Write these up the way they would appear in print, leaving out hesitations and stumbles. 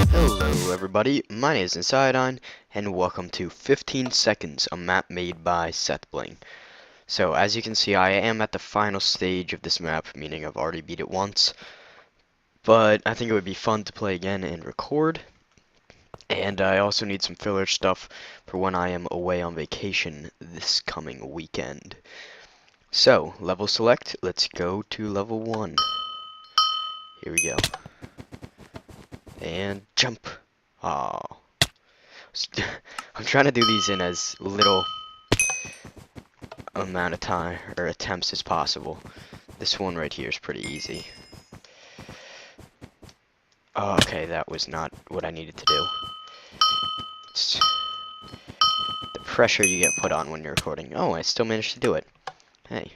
Hello everybody, my name is Insiodine, and welcome to 15 Seconds, a map made by Sethbling. So, as you can see, I am at the final stage of this map, meaning I've already beat it once. But I think it would be fun to play again and record. And I also need some filler stuff for when I am away on vacation this coming weekend. So, level select, let's go to level 1. Here we go. And jump. Oh. I'm trying to do these in as little amount of time or attempts as possible. This one right here is pretty easy. Oh, okay, that was not what I needed to do. It's the pressure you get put on when you're recording. Oh, I still managed to do it. Hey.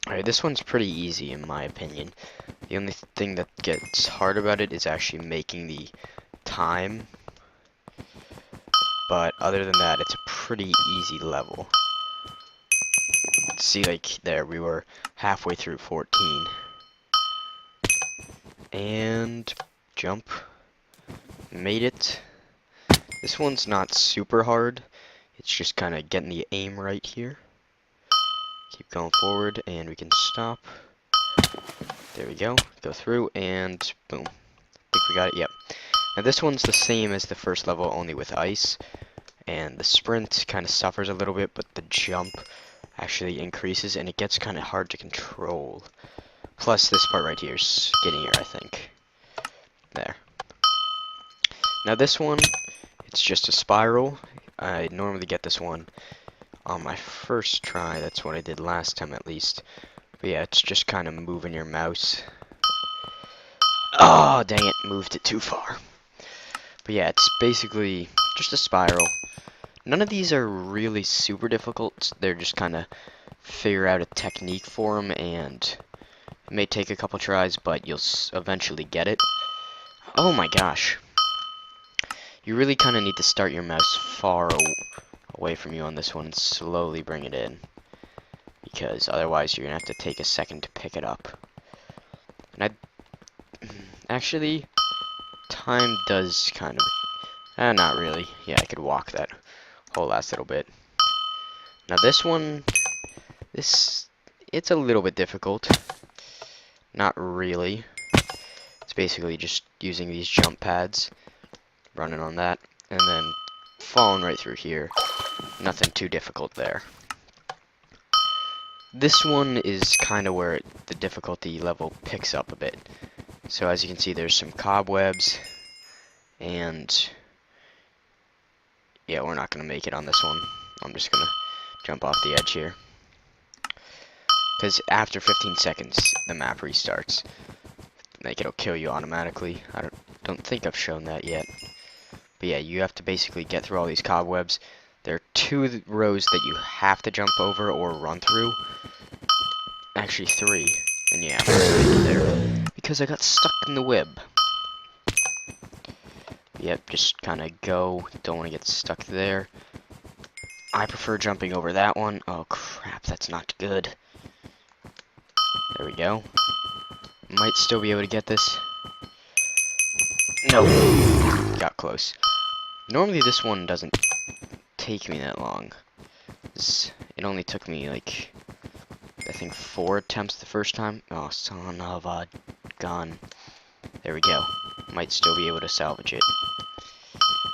Alright, this one's pretty easy in my opinion. The only thing that gets hard about it is actually making the time. But other than that, it's a pretty easy level. See, like, there, we were halfway through 14. And jump. Made it. This one's not super hard. It's just kind of getting the aim right here. Keep going forward, and we can stop. There we go. Go through, and boom. I think we got it, yep. Now this one's the same as the first level, only with ice. And the sprint kind of suffers a little bit, but the jump actually increases, and it gets kind of hard to control. Plus, this part right here is getting here, I think. There. Now this one, it's just a spiral. I normally get this one on my first try. That's what I did last time, at least. But yeah, it's just kind of moving your mouse. Oh, dang it, moved it too far. But yeah, it's basically just a spiral. None of these are really super difficult. They're just kind of figure out a technique for them, and it may take a couple tries, but you'll eventually get it. Oh my gosh. You really kind of need to start your mouse far away from you on this one and slowly bring it in. Because otherwise you're going to have to take a second to pick it up. And actually, time does kind of... not really. Yeah, I could walk that whole last little bit. Now this one, it's a little bit difficult. Not really. It's basically just using these jump pads, running on that, and then falling right through here. Nothing too difficult there. This one is kind of where the difficulty level picks up a bit. So as you can see, there's some cobwebs, and yeah, we're not going to make it on this one. I'm just going to jump off the edge here. Because after 15 seconds, the map restarts. Like, it'll kill you automatically. I don't think I've shown that yet. But yeah, you have to basically get through all these cobwebs. There are 2 rows that you have to jump over or run through. Actually 3. And yeah, I'm gonna make it there. Because I got stuck in the web. Yep, just kind of go. Don't want to get stuck there. I prefer jumping over that one. Oh crap, that's not good. There we go. Might still be able to get this. No. Got close. Normally this one doesn't take me that long. It only took me like, I think 4 attempts the first time. Oh, son of a gun. There we go. Might still be able to salvage it.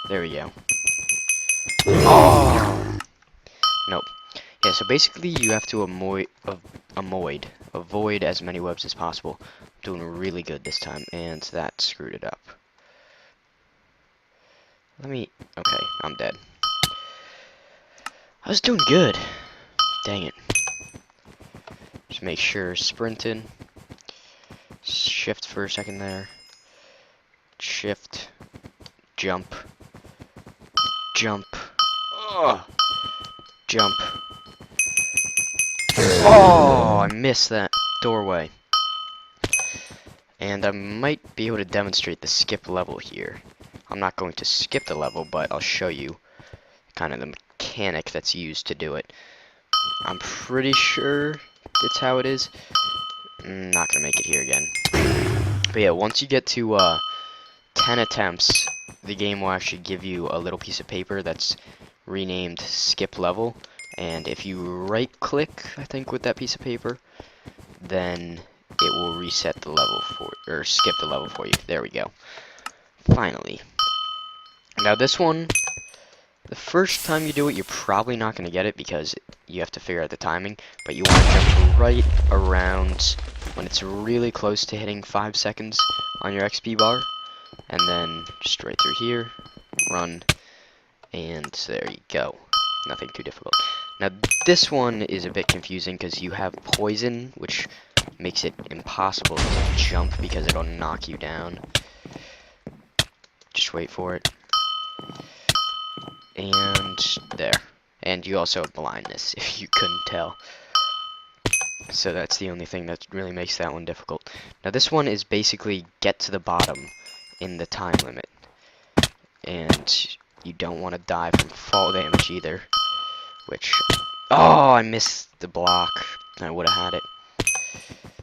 There we go. Oh! Nope. Yeah, so basically you have to avoid as many webs as possible. I'm doing really good this time, and that screwed it up. Okay, I'm dead. I was doing good. Dang it. Just make sure sprinting. Shift for a second there. Shift. Jump. Jump. Ugh. Jump. Oh, I missed that doorway. And I might be able to demonstrate the skip level here. I'm not going to skip the level, but I'll show you kind of the mechanic that's used to do it. I'm pretty sure it's how it is. Not gonna make it here again. But yeah, once you get to 10 attempts, the game will actually give you a little piece of paper that's renamed skip level. And if you right click, I think, with that piece of paper, then it will reset the level or skip the level for you. There we go. Finally. Now this one, the first time you do it, you're probably not going to get it because you have to figure out the timing, but you want to jump right around when it's really close to hitting 5 seconds on your XP bar, and then just right through here, run, and there you go. Nothing too difficult. Now this one is a bit confusing because you have poison, which makes it impossible to jump because it'll knock you down. Just wait for it. And there. And you also have blindness, if you couldn't tell. So that's the only thing that really makes that one difficult. Now this one is basically get to the bottom in the time limit. And you don't want to die from fall damage either. Which... oh, I missed the block. I would have had it.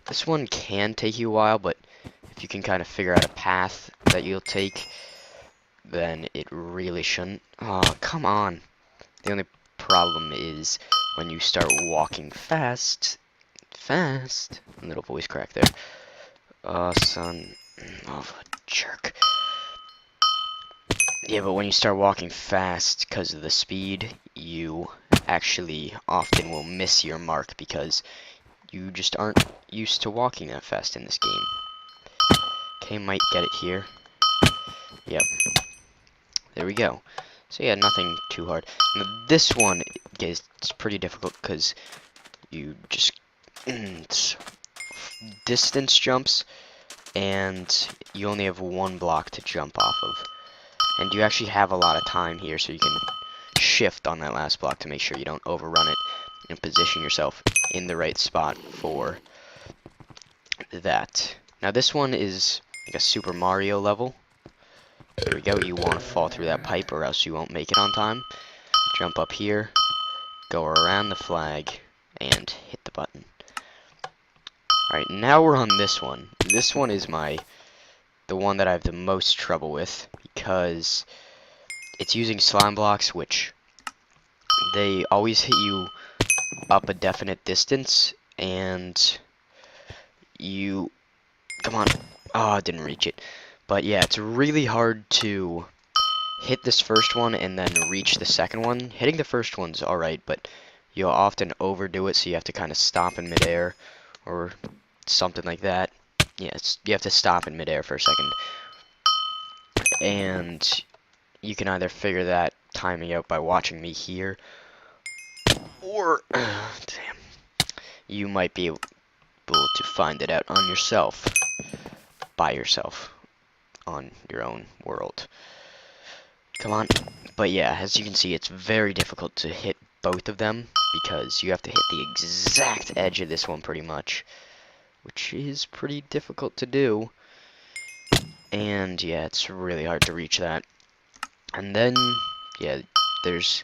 This one can take you a while, but if you can kind of figure out a path that you'll take, then it really shouldn't. Oh, come on. The only problem is when you start walking fast, little voice crack there. Oh, son of a jerk. Yeah, but when you start walking fast because of the speed, you actually often will miss your mark because you just aren't used to walking that fast in this game. Okay, might get it here. Yep. There we go. So yeah, nothing too hard. Now this one is pretty difficult because you just it's distance jumps, and you only have one block to jump off of. And you actually have a lot of time here, so you can shift on that last block to make sure you don't overrun it and position yourself in the right spot for that. Now this one is like a Super Mario level. There we go. You want to fall through that pipe or else you won't make it on time. Jump up here, go around the flag, and hit the button. Alright, now we're on this one. This one is the one that I have the most trouble with because it's using slime blocks, which they always hit you up a definite distance, and you... come on. Oh, I didn't reach it. But yeah, it's really hard to hit this first one and then reach the second one. Hitting the first one's alright, but you'll often overdo it, so you have to kind of stop in midair or something like that. Yes, you have to stop in midair for a second. And you can either figure that timing out by watching me here, or damn, you might be able to find it out on yourself, by yourself, on your own world. Come on. But yeah, as you can see, it's very difficult to hit both of them because you have to hit the exact edge of this one pretty much, which is pretty difficult to do. And yeah, it's really hard to reach that. And then, yeah, there's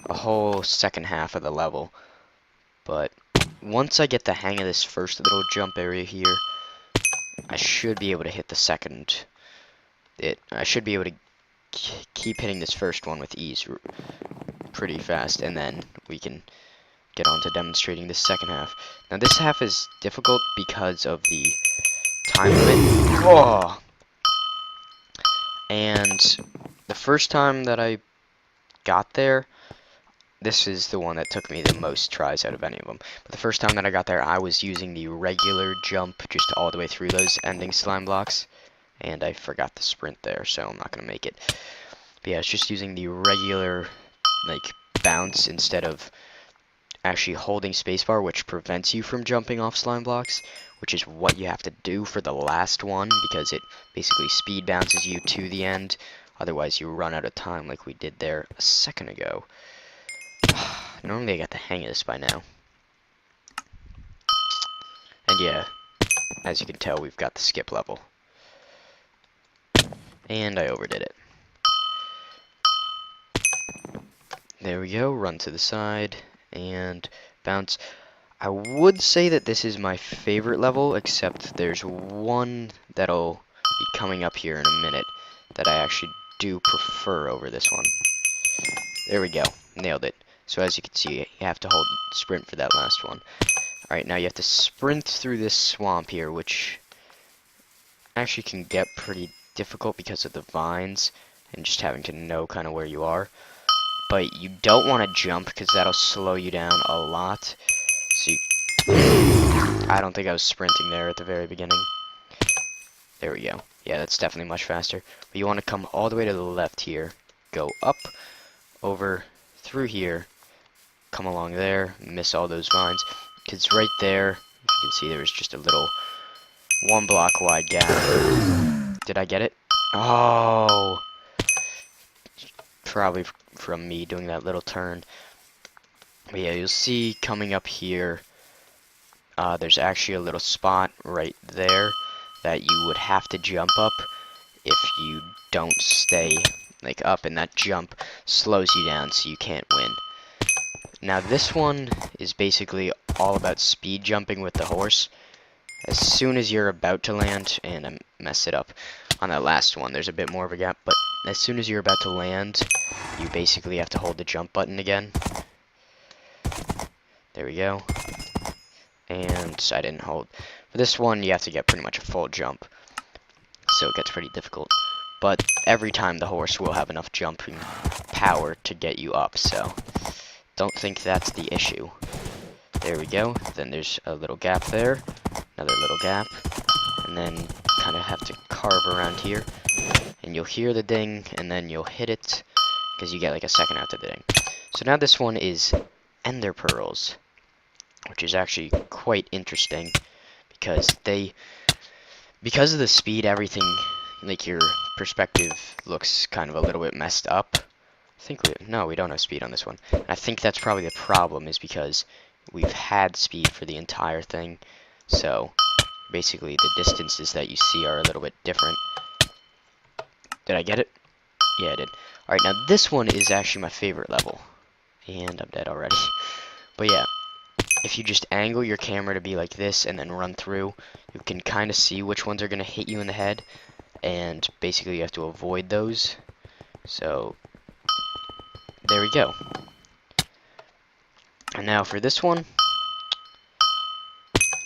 a whole second half of the level. But once I get the hang of this first little jump area here, I should be able to hit the second. I should be able to keep hitting this first one with ease pretty fast, and then we can get on to demonstrating this second half. Now this half is difficult because of the time limit. Oh! And the first time that I got there, this is the one that took me the most tries out of any of them. But the first time that I got there, I was using the regular jump just all the way through those ending slime blocks. And I forgot to sprint there, so I'm not going to make it. But yeah, it's just using the regular, like, bounce instead of actually holding spacebar, which prevents you from jumping off slime blocks, which is what you have to do for the last one, because it basically speed bounces you to the end. Otherwise, you run out of time like we did there a second ago. Normally I got the hang of this by now. And yeah, as you can tell, we've got the skip level. And I overdid it. There we go, run to the side, and bounce. I would say that this is my favorite level, except there's one that'll be coming up here in a minute that I actually do prefer over this one. There we go. Nailed it. So as you can see, you have to hold sprint for that last one. Alright, now you have to sprint through this swamp here, which actually can get pretty difficult because of the vines and just having to know kind of where you are. But you don't want to jump because that'll slow you down a lot. So I don't think I was sprinting there at the very beginning. There we go. Yeah, that's definitely much faster. But you want to come all the way to the left here. Go up, over, through here, come along there, miss all those vines. Because right there, you can see there was just a little 1 block wide gap. Did I get it? Oh! Probably from me doing that little turn. But yeah, you'll see coming up here, there's actually a little spot right there that you would have to jump up if you don't stay like up, and that jump slows you down so you can't win. Now this one is basically all about speed jumping with the horse. As soon as you're about to land, and I messed it up on that last one, there's a bit more of a gap, but as soon as you're about to land, you basically have to hold the jump button again. There we go. And I didn't hold. For this one, you have to get pretty much a full jump, so it gets pretty difficult. But every time the horse will have enough jumping power to get you up, so don't think that's the issue. There we go. Then there's a little gap there, another little gap, and then kind of have to carve around here, and you'll hear the ding, and then you'll hit it, because you get like a second after the ding. So now this one is Ender Pearls, which is actually quite interesting, because because of the speed, everything, like your perspective looks kind of a little bit messed up. I think we don't have speed on this one. And I think that's probably the problem, is because we've had speed for the entire thing. So basically the distances that you see are a little bit different. Did I get it? Yeah, I did. Alright, now this one is actually my favorite level. And I'm dead already. But yeah, if you just angle your camera to be like this and then run through, you can kind of see which ones are going to hit you in the head. And basically you have to avoid those. So there we go. And now for this one,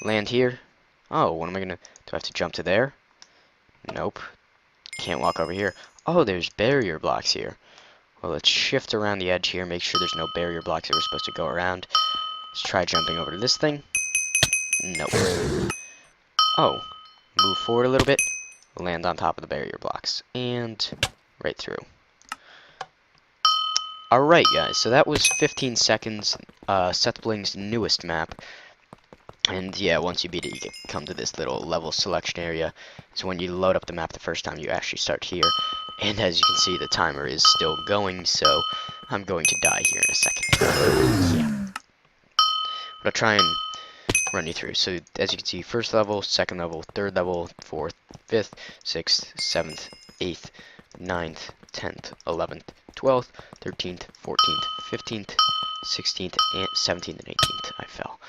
land here. Oh, what am I gonna, do I have to jump to there? Nope. Can't walk over here. Oh, there's barrier blocks here. Well, let's shift around the edge here, make sure there's no barrier blocks that we're supposed to go around. Let's try jumping over to this thing. Nope. Oh, move forward a little bit, land on top of the barrier blocks, and right through. Alright guys, so that was 15 seconds, Sethbling's newest map. And yeah, once you beat it, you come to this little level selection area. So when you load up the map the first time, you actually start here. And as you can see, the timer is still going, so I'm going to die here in a second. Yeah. But I'll try and run you through. So as you can see, first level, second level, third level, fourth, fifth, sixth, seventh, eighth, 9th, 10th, 11th, 12th, 13th, 14th, 15th, 16th, and 17th, and 18th. I fell.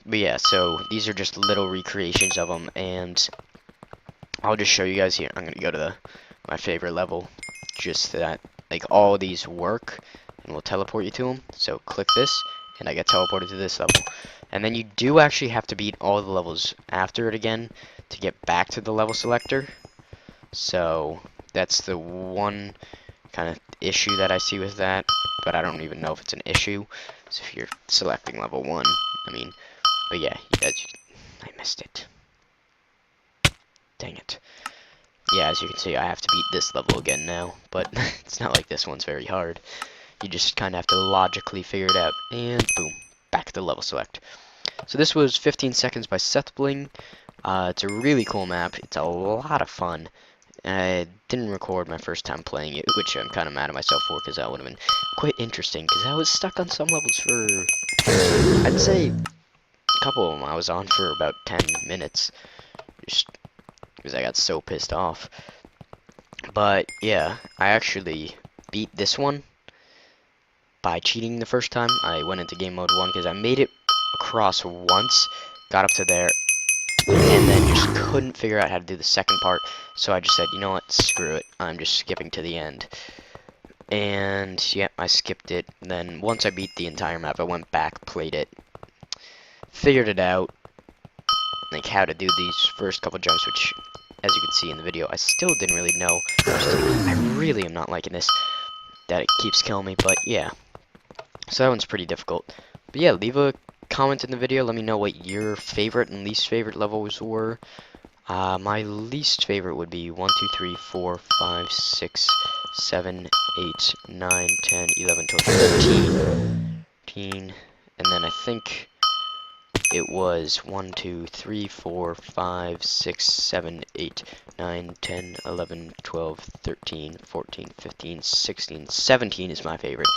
But yeah, so these are just little recreations of them, and I'll just show you guys here. I'm going to go to my favorite level, just that, like, all these work, and we'll teleport you to them. So click this, and I get teleported to this level. And then you do actually have to beat all the levels after it again to get back to the level selector. So that's the one kind of issue that I see with that, but I don't even know if it's an issue. So if you're selecting level 1, I mean, but yeah, I missed it. Dang it. Yeah, as you can see, I have to beat this level again now, but it's not like this one's very hard. You just kind of have to logically figure it out, and boom, back to level select. So this was 15 Seconds by Sethbling. It's a really cool map. It's a lot of fun. I didn't record my first time playing it, which I'm kind of mad at myself for, because that would have been quite interesting, because I was stuck on some levels for, I'd say, a couple of them I was on for about 10 minutes, just because I got so pissed off. But yeah, I actually beat this one by cheating the first time. I went into game mode 1 because I made it across once, got up to there, and then just couldn't figure out how to do the second part, so I just said, you know what, screw it, I'm just skipping to the end. And, yeah, I skipped it. Then, once I beat the entire map, I went back, played it, figured it out, like, how to do these first couple jumps, which, as you can see in the video, I still didn't really know. I really am not liking this, that it keeps killing me, but, yeah. So that one's pretty difficult. But, yeah, leave a comment in the video, let me know what your favorite and least favorite levels were. My least favorite would be 1, 2, 3, 4, 5, 6, 7, 8, 9, 10, 11, 12, 13, and then I think it was 1, 2, 3, 4, 5, 6, 7, 8, 9, 10, 11, 12, 13, 14, 15, 16, 17 is my favorite.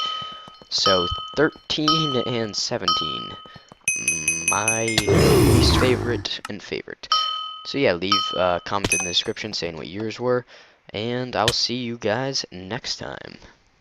So 13 and 17, my least favorite and favorite. So yeah, leave a comment in the description saying what yours were, and I'll see you guys next time.